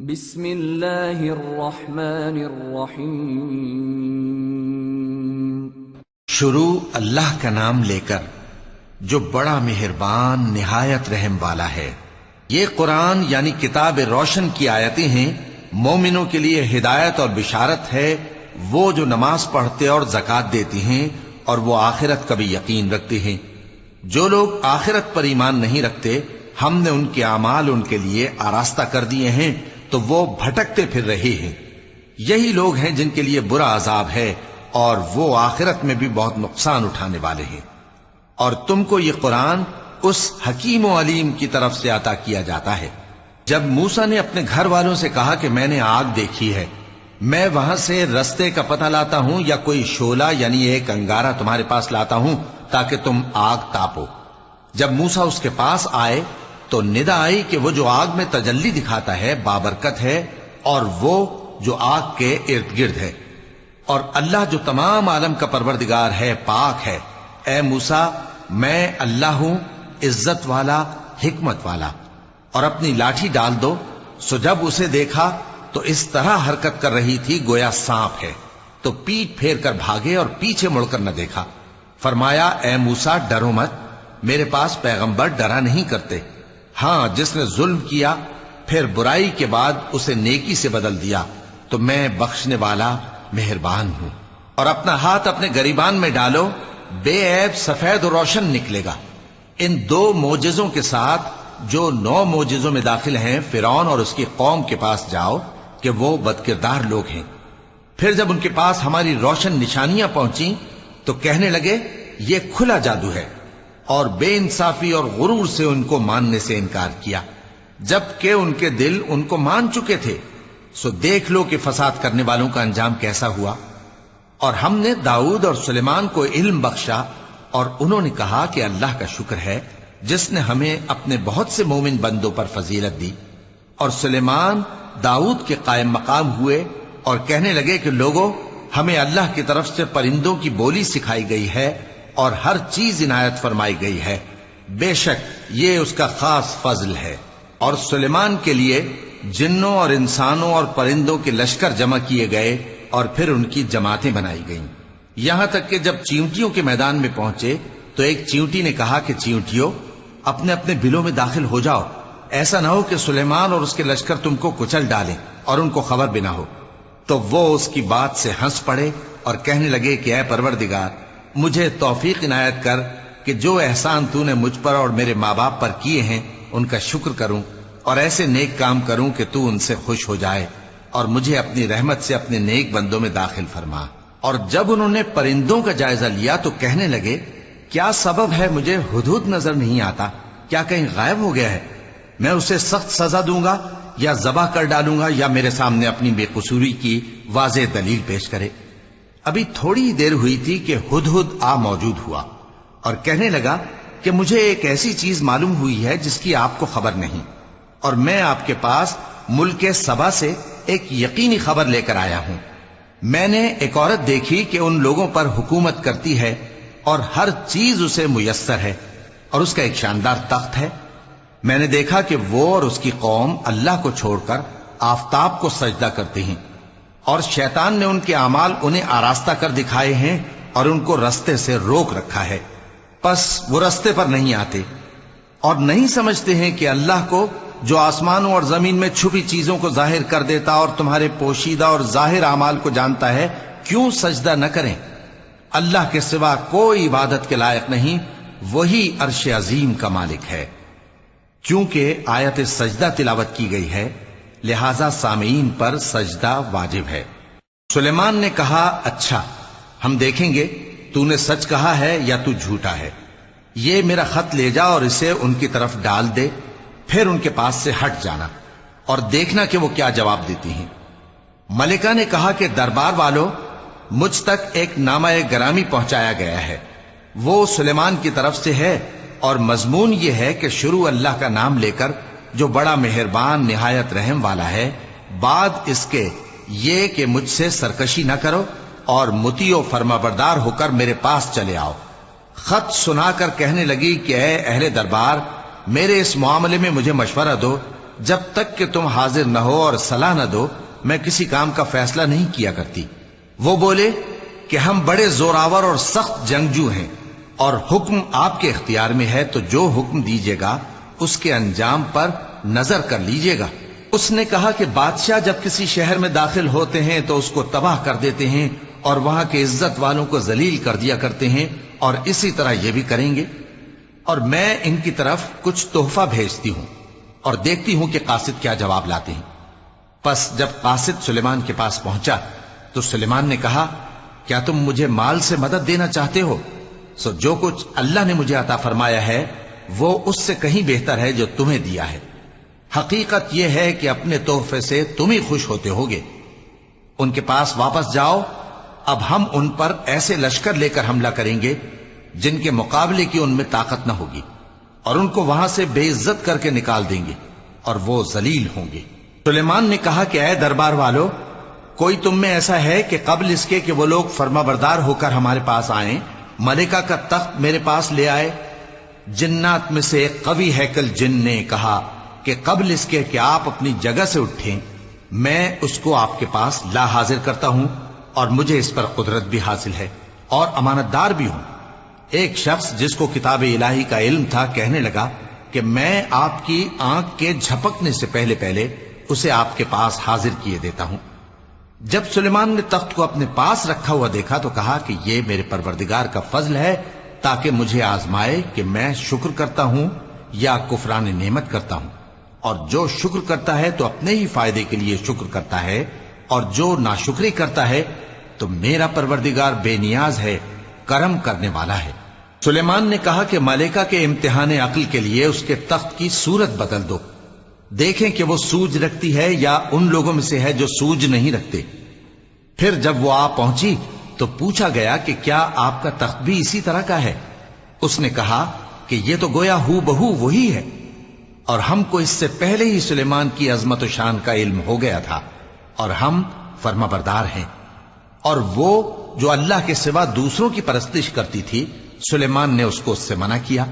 بسم اللہ الرحمن الرحیم۔ شروع اللہ کا نام لے کر جو بڑا مہربان نہایت رحم والا ہے۔ یہ قرآن یعنی کتاب روشن کی آیتیں ہیں، مومنوں کے لیے ہدایت اور بشارت ہے، وہ جو نماز پڑھتے اور زکوٰۃ دیتی ہیں اور وہ آخرت کا بھی یقین رکھتے ہیں۔ جو لوگ آخرت پر ایمان نہیں رکھتے، ہم نے ان کے اعمال ان کے لیے آراستہ کر دیے ہیں تو وہ بھٹکتے پھر رہے ہیں۔ یہی لوگ ہیں جن کے لیے برا عذاب ہے اور وہ آخرت میں بھی بہت نقصان اٹھانے والے ہیں۔ اور تم کو یہ قرآن اس حکیم و علیم کی طرف سے عطا کیا جاتا ہے۔ جب موسیٰ نے اپنے گھر والوں سے کہا کہ میں نے آگ دیکھی ہے، میں وہاں سے رستے کا پتہ لاتا ہوں یا کوئی شعلہ یعنی ایک انگارہ تمہارے پاس لاتا ہوں تاکہ تم آگ تاپو۔ جب موسیٰ اس کے پاس آئے تو ندا آئی کہ وہ جو آگ میں تجلی دکھاتا ہے بابرکت ہے، اور وہ جو آگ کے ارد گرد ہے، اور اللہ جو تمام عالم کا پروردگار ہے پاک ہے۔ اے موسیٰ، میں اللہ ہوں، عزت والا، حکمت والا، اور اپنی لاٹھی ڈال دو۔ سو جب اسے دیکھا تو اس طرح حرکت کر رہی تھی گویا سانپ ہے، تو پیٹ پھیر کر بھاگے اور پیچھے مڑ کر نہ دیکھا۔ فرمایا اے موسیٰ ڈرو مت، میرے پاس پیغمبر ڈرا نہیں کرتے۔ ہاں، جس نے ظلم کیا پھر برائی کے بعد اسے نیکی سے بدل دیا تو میں بخشنے والا مہربان ہوں۔ اور اپنا ہاتھ اپنے گریبان میں ڈالو، بے عیب سفید و روشن نکلے گا۔ ان 2 معجزوں کے ساتھ جو 9 معجزوں میں داخل ہیں فرعون اور اس کی قوم کے پاس جاؤ کہ وہ بدکردار لوگ ہیں۔ پھر جب ان کے پاس ہماری روشن نشانیاں پہنچیں تو کہنے لگے یہ کھلا جادو ہے، اور بے انصافی اور غرور سے ان کو ماننے سے انکار کیا، جبکہ ان کے دل ان کو مان چکے تھے۔ سو دیکھ لو کہ فساد کرنے والوں کا انجام کیسا ہوا۔ اور ہم نے داؤد اور سلیمان کو علم بخشا، اور انہوں نے کہا کہ اللہ کا شکر ہے جس نے ہمیں اپنے بہت سے مومن بندوں پر فضیلت دی۔ اور سلیمان داؤد کے قائم مقام ہوئے اور کہنے لگے کہ لوگوں، ہمیں اللہ کی طرف سے پرندوں کی بولی سکھائی گئی ہے اور ہر چیز عنایت فرمائی گئی ہے، بے شک یہ اس کا خاص فضل ہے۔ اور سلیمان کے لیے جنوں اور انسانوں اور پرندوں کے لشکر جمع کیے گئے اور پھر ان کی جماعتیں بنائی گئیں، یہاں تک کہ جب چیونٹیوں کے میدان میں پہنچے تو ایک چیونٹی نے کہا کہ چیونٹیوں، اپنے اپنے بلوں میں داخل ہو جاؤ، ایسا نہ ہو کہ سلیمان اور اس کے لشکر تم کو کچل ڈالیں اور ان کو خبر بھی نہ ہو۔ تو وہ اس کی بات سے ہنس پڑے اور کہنے لگے کہ اے پروردگار، مجھے توفیق عنایت کر کہ جو احسان تو نے مجھ پر اور میرے ماں باپ پر کیے ہیں ان کا شکر کروں، اور ایسے نیک کام کروں کہ تو ان سے خوش ہو جائے، اور مجھے اپنی رحمت سے اپنے نیک بندوں میں داخل فرما۔ اور جب انہوں نے پرندوں کا جائزہ لیا تو کہنے لگے کیا سبب ہے مجھے ہدہد نظر نہیں آتا؟ کیا کہیں غائب ہو گیا ہے؟ میں اسے سخت سزا دوں گا یا ذبح کر ڈالوں گا یا میرے سامنے اپنی بے قصوری کی واضح دلیل پیش کرے۔ ابھی تھوڑی دیر ہوئی تھی کہ ہدہد آ موجود ہوا اور کہنے لگا کہ مجھے ایک ایسی چیز معلوم ہوئی ہے جس کی آپ کو خبر نہیں، اور میں آپ کے پاس ملک سبا سے ایک یقینی خبر لے کر آیا ہوں۔ میں نے ایک عورت دیکھی کہ ان لوگوں پر حکومت کرتی ہے اور ہر چیز اسے میسر ہے، اور اس کا ایک شاندار تخت ہے۔ میں نے دیکھا کہ وہ اور اس کی قوم اللہ کو چھوڑ کر آفتاب کو سجدہ کرتے ہیں، اور شیطان نے ان کے اعمال انہیں آراستہ کر دکھائے ہیں اور ان کو رستے سے روک رکھا ہے، پس وہ رستے پر نہیں آتے، اور نہیں سمجھتے ہیں کہ اللہ کو جو آسمانوں اور زمین میں چھپی چیزوں کو ظاہر کر دیتا اور تمہارے پوشیدہ اور ظاہر اعمال کو جانتا ہے، کیوں سجدہ نہ کریں؟ اللہ کے سوا کوئی عبادت کے لائق نہیں، وہی عرش عظیم کا مالک ہے۔ چونکہ آیت سجدہ تلاوت کی گئی ہے لہذا سامعین پر سجدہ واجب ہے۔ سلیمان نے کہا اچھا، ہم دیکھیں گے تو نے سچ کہا ہے یا تو جھوٹا ہے۔ یہ میرا خط لے جا اور اسے ان کی طرف ڈال دے، پھر ان کے پاس سے ہٹ جانا اور دیکھنا کہ وہ کیا جواب دیتی ہیں۔ ملکہ نے کہا کہ دربار والوں، مجھ تک ایک نامہ گرامی پہنچایا گیا ہے، وہ سلیمان کی طرف سے ہے، اور مضمون یہ ہے کہ شروع اللہ کا نام لے کر جو بڑا مہربان نہایت رحم والا ہے، بعد اس کے یہ کہ مجھ سے سرکشی نہ کرو اور مطیع و فرمانبردار ہو کر میرے پاس چلے آؤ۔ خط سنا کر کہنے لگی کہ اے اہل دربار، میرے اس معاملے میں مجھے مشورہ دو جب تک کہ تم حاضر نہ ہو اور صلاح نہ دو میں کسی کام کا فیصلہ نہیں کیا کرتی۔ وہ بولے کہ ہم بڑے زوراور اور سخت جنگجو ہیں اور حکم آپ کے اختیار میں ہے، تو جو حکم دیجیے گا اس کے انجام پر نظر کر لیجیے گا۔ اس نے کہا کہ بادشاہ جب کسی شہر میں داخل ہوتے ہیں تو اس کو تباہ کر دیتے ہیں اور وہاں کے عزت والوں کو ذلیل کر دیا کرتے ہیں، اور اسی طرح یہ بھی کریں گے۔ اور میں ان کی طرف کچھ تحفہ بھیجتی ہوں اور دیکھتی ہوں کہ قاصد کیا جواب لاتے ہیں۔ پس جب قاصد سلیمان کے پاس پہنچا تو سلیمان نے کہا، کیا تم مجھے مال سے مدد دینا چاہتے ہو؟ سو جو کچھ اللہ نے مجھے عطا فرمایا ہے وہ اس سے کہیں بہتر ہے جو تمہیں دیا ہے۔ حقیقت یہ ہے کہ اپنے تحفے سے تم ہی خوش ہوتے ہوگے۔ ان کے پاس واپس جاؤ، اب ہم ان پر ایسے لشکر لے کر حملہ کریں گے جن کے مقابلے کی ان میں طاقت نہ ہوگی، اور ان کو وہاں سے بے عزت کر کے نکال دیں گے اور وہ ذلیل ہوں گے۔ سلیمان نے کہا کہ اے دربار والو، کوئی تم میں ایسا ہے کہ قبل اس کے کہ وہ لوگ فرما بردار ہو کر ہمارے پاس آئیں ملکہ کا تخت میرے پاس لے آئے؟ جنات میں سے ایک قوی ہیکل جن نے کہا کہ قبل اس کے کہ آپ اپنی جگہ سے اٹھیں میں اس کو آپ کے پاس لا حاضر کرتا ہوں، اور مجھے اس پر قدرت بھی حاصل ہے اور امانت دار بھی ہوں۔ ایک شخص جس کو کتاب الہی کا علم تھا کہنے لگا کہ میں آپ کی آنکھ کے جھپکنے سے پہلے پہلے اسے آپ کے پاس حاضر کیے دیتا ہوں۔ جب سلیمان نے تخت کو اپنے پاس رکھا ہوا دیکھا تو کہا کہ یہ میرے پروردگار کا فضل ہے تاکہ مجھے آزمائے کہ میں شکر کرتا ہوں یا کفران نعمت کرتا ہوں، اور جو شکر کرتا ہے تو اپنے ہی فائدے کے لیے شکر کرتا ہے، اور جو ناشکری کرتا ہے تو میرا پروردگار بے نیاز ہے، کرم کرنے والا ہے۔ سلیمان نے کہا کہ ملکہ کے امتحان عقل کے لیے اس کے تخت کی صورت بدل دو، دیکھیں کہ وہ سوج رکھتی ہے یا ان لوگوں میں سے ہے جو سوج نہیں رکھتے۔ پھر جب وہ آ پہنچی تو پوچھا گیا کہ کیا آپ کا تخت بھی اسی طرح کا ہے؟ اس نے کہا کہ یہ تو گویا ہو بہو وہی ہے، اور ہم کو اس سے پہلے ہی سلیمان کی عظمت و شان کا علم ہو گیا تھا، اور ہم فرما بردار ہیں۔ اور وہ جو اللہ کے سوا دوسروں کی پرستش کرتی تھی، سلیمان نے اس کو اس سے منع کیا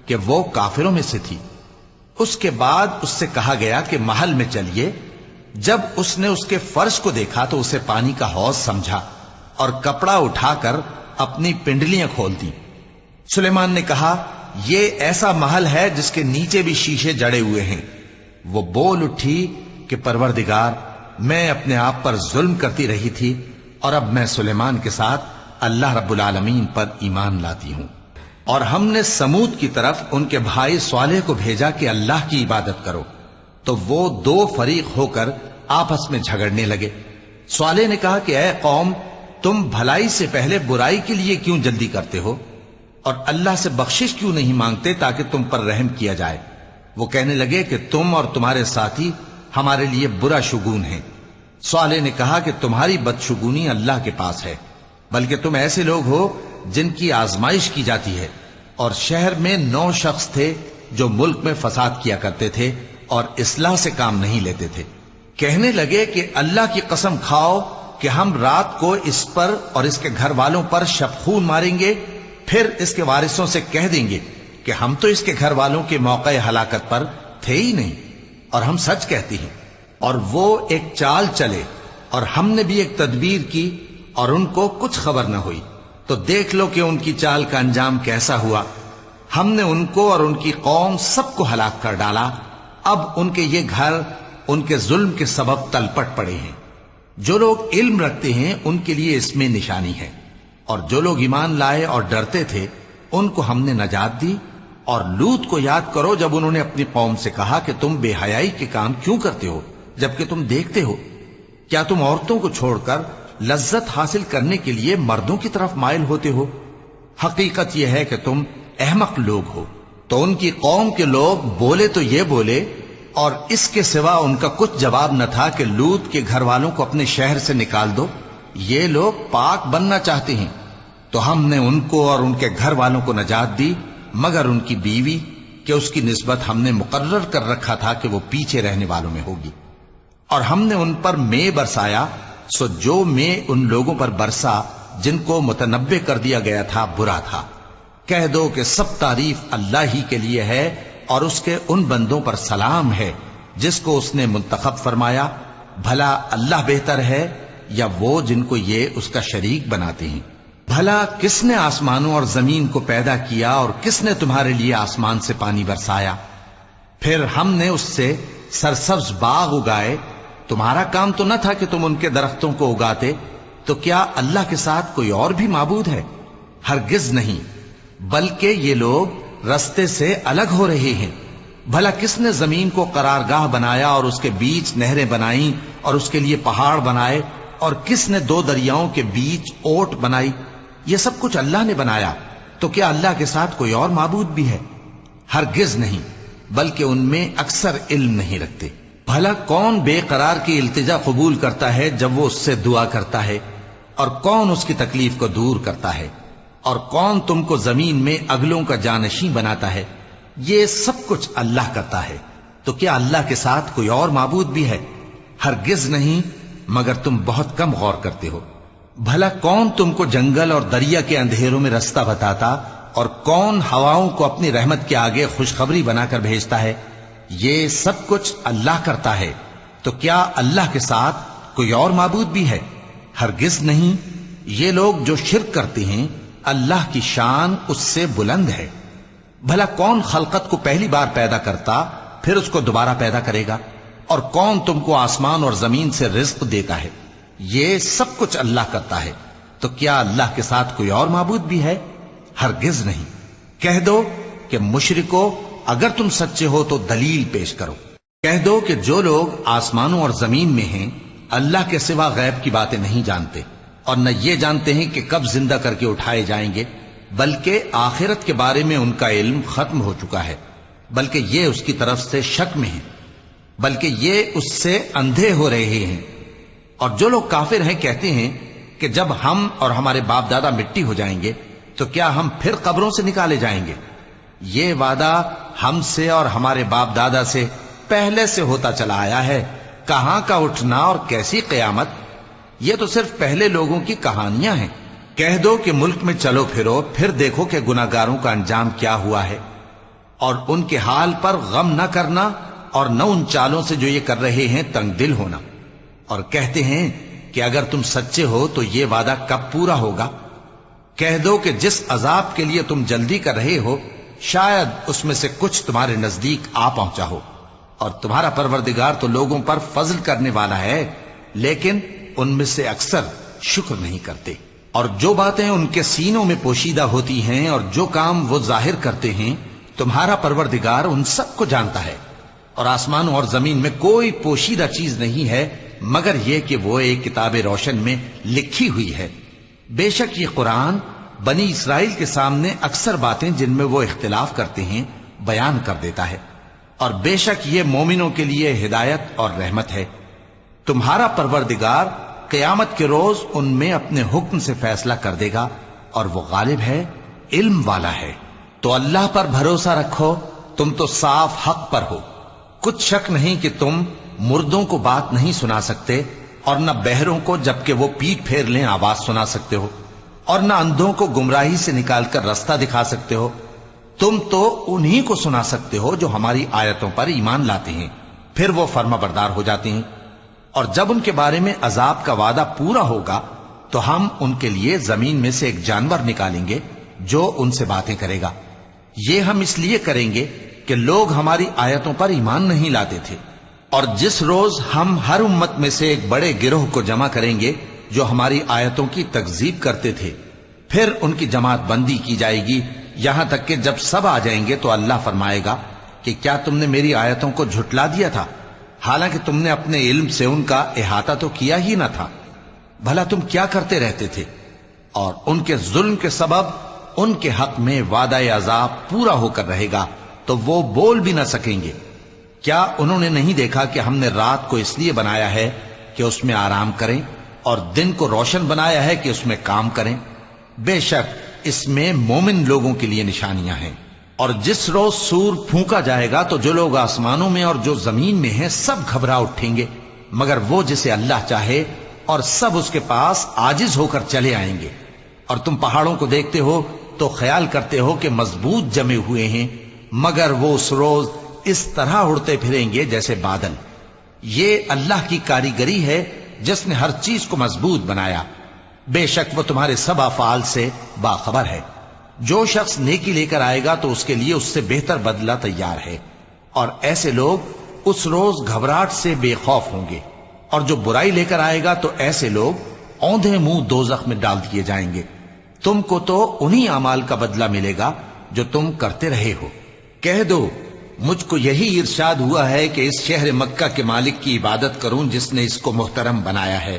کہ وہ کافروں میں سے تھی۔ اس کے بعد اس سے کہا گیا کہ محل میں چلیے۔ جب اس نے اس کے فرش کو دیکھا تو اسے پانی کا حوض سمجھا اور کپڑا اٹھا کر اپنی پنڈلیاں کھول دی۔ سلیمان نے کہا، یہ ایسا محل ہے جس کے نیچے بھی شیشے جڑے ہوئے ہیں۔ وہ بول اٹھی کہ پروردگار، میں اپنے آپ پر ظلم کرتی رہی تھی، اور اب میں سلیمان کے ساتھ اللہ رب العالمین پر ایمان لاتی ہوں۔ اور ہم نے سمود کی طرف ان کے بھائی صالح کو بھیجا کہ اللہ کی عبادت کرو، تو وہ دو فریق ہو کر آپس میں جھگڑنے لگے۔ صالح نے کہا کہ اے قوم، تم بھلائی سے پہلے برائی کے لیے کیوں جلدی کرتے ہو، اور اللہ سے بخشش کیوں نہیں مانگتے تاکہ تم پر رحم کیا جائے؟ وہ کہنے لگے کہ تم اور تمہارے ساتھی ہمارے لیے برا شگون ہیں۔ صالح نے کہا کہ تمہاری بدشگونی اللہ کے پاس ہے، بلکہ تم ایسے لوگ ہو جن کی آزمائش کی جاتی ہے۔ اور شہر میں 9 شخص تھے جو ملک میں فساد کیا کرتے تھے اور اصلاح سے کام نہیں لیتے تھے۔ کہنے لگے کہ اللہ کی قسم کھاؤ کہ ہم رات کو اس پر اور اس کے گھر والوں پر شبخون ماریں گے، پھر اس کے وارثوں سے کہہ دیں گے کہ ہم تو اس کے گھر والوں کے موقع ہلاکت پر تھے ہی نہیں، اور ہم سچ کہتی ہیں۔ اور وہ ایک چال چلے، اور ہم نے بھی ایک تدبیر کی، اور ان کو کچھ خبر نہ ہوئی۔ تو دیکھ لو کہ ان کی چال کا انجام کیسا ہوا۔ ہم نے ان کو اور ان کی قوم سب کو ہلاک کر ڈالا۔ اب ان کے یہ گھر ان کے ظلم کے سبب تلپٹ پڑے ہیں۔ جو لوگ علم رکھتے ہیں ان کے لیے اس میں نشانی ہے، اور جو لوگ ایمان لائے اور ڈرتے تھے ان کو ہم نے نجات دی۔ اور لوط کو یاد کرو جب انہوں نے اپنی قوم سے کہا کہ تم بے حیائی کے کام کیوں کرتے ہو جبکہ تم دیکھتے ہو؟ کیا تم عورتوں کو چھوڑ کر لذت حاصل کرنے کے لیے مردوں کی طرف مائل ہوتے ہو؟ حقیقت یہ ہے کہ تم احمق لوگ ہو۔ تو ان کی قوم کے لوگ بولے تو یہ بولے، اور اس کے سوا ان کا کچھ جواب نہ تھا کہ لوط کے گھر والوں کو اپنے شہر سے نکال دو، یہ لوگ پاک بننا چاہتے ہیں۔ تو ہم نے ان کو اور ان کے گھر والوں کو نجات دی، مگر ان کی بیوی کہ اس کی نسبت ہم نے مقرر کر رکھا تھا کہ وہ پیچھے رہنے والوں میں ہوگی۔ اور ہم نے ان پر مے برسایا، سو جو مے ان لوگوں پر برسا جن کو متنبع کر دیا گیا تھا برا تھا۔ کہہ دو کہ سب تعریف اللہ ہی کے لیے ہے، اور اس کے ان بندوں پر سلام ہے جس کو اس نے منتخب فرمایا، بھلا اللہ بہتر ہے یا وہ جن کو یہ اس کا شریک بناتے ہیں؟ بھلا کس نے آسمانوں اور زمین کو پیدا کیا اور کس نے تمہارے لیے آسمان سے پانی برسایا؟ پھر ہم نے اس سے سرسبز باغ اگائے، تمہارا کام تو نہ تھا کہ تم ان کے درختوں کو اگاتے؟ تو کیا اللہ کے ساتھ کوئی اور بھی معبود ہے؟ ہرگز نہیں، بلکہ یہ لوگ رستے سے الگ ہو رہے ہیں۔ بھلا کس نے زمین کو قرارگاہ بنایا اور اس کے بیچ نہریں بنائیں اور اس کے لیے پہاڑ بنائے، اور کس نے دو دریاؤں کے بیچ اوٹ بنائی؟ یہ سب کچھ اللہ نے بنایا، تو کیا اللہ کے ساتھ کوئی اور معبود بھی ہے؟ ہرگز نہیں، بلکہ ان میں اکثر علم نہیں رکھتے۔ بھلا کون بے قرار کی التجا قبول کرتا ہے جب وہ اس سے دعا کرتا ہے، اور کون اس کی تکلیف کو دور کرتا ہے، اور کون تم کو زمین میں اگلوں کا جانشین بناتا ہے؟ یہ سب کچھ اللہ کرتا ہے، تو کیا اللہ کے ساتھ کوئی اور معبود بھی ہے؟ ہرگز نہیں، مگر تم بہت کم غور کرتے ہو۔ بھلا کون تم کو جنگل اور دریا کے اندھیروں میں رستہ بتاتا، اور کون ہواؤں کو اپنی رحمت کے آگے خوشخبری بنا کر بھیجتا ہے؟ یہ سب کچھ اللہ کرتا ہے، تو کیا اللہ کے ساتھ کوئی اور معبود بھی ہے؟ ہرگز نہیں۔ یہ لوگ جو شرک کرتے ہیں، اللہ کی شان اس سے بلند ہے۔ بھلا کون خلقت کو پہلی بار پیدا کرتا پھر اس کو دوبارہ پیدا کرے گا؟ اور کون تم کو آسمان اور زمین سے رزق دیتا ہے؟ یہ سب کچھ اللہ کرتا ہے، تو کیا اللہ کے ساتھ کوئی اور معبود بھی ہے؟ ہرگز نہیں۔ کہہ دو کہ مشرکو، اگر تم سچے ہو تو دلیل پیش کرو۔ کہہ دو کہ جو لوگ آسمانوں اور زمین میں ہیں اللہ کے سوا غیب کی باتیں نہیں جانتے، اور نہ یہ جانتے ہیں کہ کب زندہ کر کے اٹھائے جائیں گے، بلکہ آخرت کے بارے میں ان کا علم ختم ہو چکا ہے، بلکہ یہ اس کی طرف سے شک میں ہیں، بلکہ یہ اس سے اندھے ہو رہے ہیں۔ اور جو لوگ کافر ہیں کہتے ہیں کہ جب ہم اور ہمارے باپ دادا مٹی ہو جائیں گے تو کیا ہم پھر قبروں سے نکالے جائیں گے؟ یہ وعدہ ہم سے اور ہمارے باپ دادا سے پہلے سے ہوتا چلا آیا ہے، کہاں کا اٹھنا اور کیسی قیامت؟ یہ تو صرف پہلے لوگوں کی کہانیاں ہیں۔ کہہ دو کہ ملک میں چلو پھرو، پھر دیکھو کہ گناہگاروں کا انجام کیا ہوا ہے، اور ان کے حال پر غم نہ کرنا، اور نہ ان چالوں سے جو یہ کر رہے ہیں تنگ دل ہونا۔ اور کہتے ہیں کہ اگر تم سچے ہو تو یہ وعدہ کب پورا ہوگا؟ کہہ دو کہ جس عذاب کے لیے تم جلدی کر رہے ہو شاید اس میں سے کچھ تمہارے نزدیک آ پہنچا ہو، اور تمہارا پروردگار تو لوگوں پر فضل کرنے والا ہے، لیکن ان میں سے اکثر شکر نہیں کرتے۔ اور جو باتیں ان کے سینوں میں پوشیدہ ہوتی ہیں اور جو کام وہ ظاہر کرتے ہیں، تمہارا پروردگار ان سب کو جانتا ہے۔ اور آسمانوں اور زمین میں کوئی پوشیدہ چیز نہیں ہے مگر یہ کہ وہ ایک کتاب روشن میں لکھی ہوئی ہے۔ بے شک یہ قرآن بنی اسرائیل کے سامنے اکثر باتیں جن میں وہ اختلاف کرتے ہیں بیان کر دیتا ہے، اور بے شک یہ مومنوں کے لیے ہدایت اور رحمت ہے۔ تمہارا پروردگار قیامت کے روز ان میں اپنے حکم سے فیصلہ کر دے گا، اور وہ غالب ہے، علم والا ہے۔ تو اللہ پر بھروسہ رکھو، تم تو صاف حق پر ہو۔ کچھ شک نہیں کہ تم مردوں کو بات نہیں سنا سکتے، اور نہ بہروں کو جبکہ وہ پیٹ پھیر لیں آواز سنا سکتے ہو، اور نہ اندھوں کو گمراہی سے نکال کر رستہ دکھا سکتے ہو۔ تم تو انہی کو سنا سکتے ہو جو ہماری آیتوں پر ایمان لاتے ہیں، پھر وہ فرما بردار ہو جاتے ہیں۔ اور جب ان کے بارے میں عذاب کا وعدہ پورا ہوگا تو ہم ان کے لیے زمین میں سے ایک جانور نکالیں گے جو ان سے باتیں کرے گا۔ یہ ہم اس لیے کریں گے کہ لوگ ہماری آیتوں پر ایمان نہیں لاتے تھے۔ اور جس روز ہم ہر امت میں سے ایک بڑے گروہ کو جمع کریں گے جو ہماری آیتوں کی تکذیب کرتے تھے، پھر ان کی جماعت بندی کی جائے گی، یہاں تک کہ جب سب آ جائیں گے تو اللہ فرمائے گا کہ کیا تم نے میری آیتوں کو جھٹلا دیا تھا، حالانکہ تم نے اپنے علم سے ان کا احاطہ تو کیا ہی نہ تھا؟ بھلا تم کیا کرتے رہتے تھے؟ اور ان کے ظلم کے سبب ان کے حق میں وعدہ عذاب پورا ہو کر رہے گا تو وہ بول بھی نہ سکیں گے۔ کیا انہوں نے نہیں دیکھا کہ ہم نے رات کو اس لیے بنایا ہے کہ اس میں آرام کریں، اور دن کو روشن بنایا ہے کہ اس میں کام کریں؟ بے شک اس میں مومن لوگوں کے لیے نشانیاں ہیں۔ اور جس روز سور پھونکا جائے گا تو جو لوگ آسمانوں میں اور جو زمین میں ہیں سب گھبرا اٹھیں گے، مگر وہ جسے اللہ چاہے، اور سب اس کے پاس عاجز ہو کر چلے آئیں گے۔ اور تم پہاڑوں کو دیکھتے ہو تو خیال کرتے ہو کہ مضبوط جمے ہوئے ہیں، مگر وہ اس روز اس طرح اڑتے پھریں گے جیسے بادل۔ یہ اللہ کی کاریگری ہے جس نے ہر چیز کو مضبوط بنایا، بے شک وہ تمہارے سب افعال سے باخبر ہے۔ جو شخص نیکی لے کر آئے گا تو اس کے لیے اس سے بہتر بدلہ تیار ہے، اور ایسے لوگ اس روز گھبراہٹ سے بے خوف ہوں گے، اور جو برائی لے کر آئے گا تو ایسے لوگ اوندھے منہ دوزخ میں ڈال دیے جائیں گے۔ تم کو تو انہی اعمال کا بدلہ ملے گا جو تم کرتے رہے ہو۔ کہہ دو مجھ کو یہی ارشاد ہوا ہے کہ اس شہر مکہ کے مالک کی عبادت کروں جس نے اس کو محترم بنایا ہے،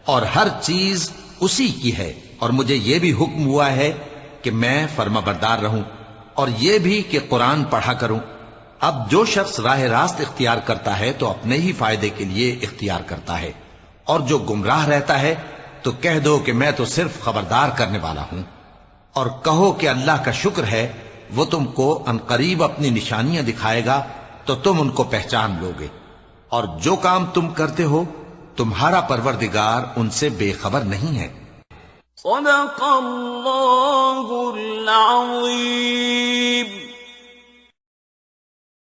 اور ہر چیز اسی کی ہے، اور مجھے یہ بھی حکم ہوا ہے کہ میں فرما بردار رہوں، اور یہ بھی کہ قرآن پڑھا کروں۔ اب جو شخص راہ راست اختیار کرتا ہے تو اپنے ہی فائدے کے لیے اختیار کرتا ہے، اور جو گمراہ رہتا ہے تو کہہ دو کہ میں تو صرف خبردار کرنے والا ہوں۔ اور کہو کہ اللہ کا شکر ہے وہ تم کو عنقریب اپنی نشانیاں دکھائے گا تو تم ان کو پہچان لو گے، اور جو کام تم کرتے ہو تمہارا پروردگار ان سے بے خبر نہیں ہے۔ صدق اللہ العظیم۔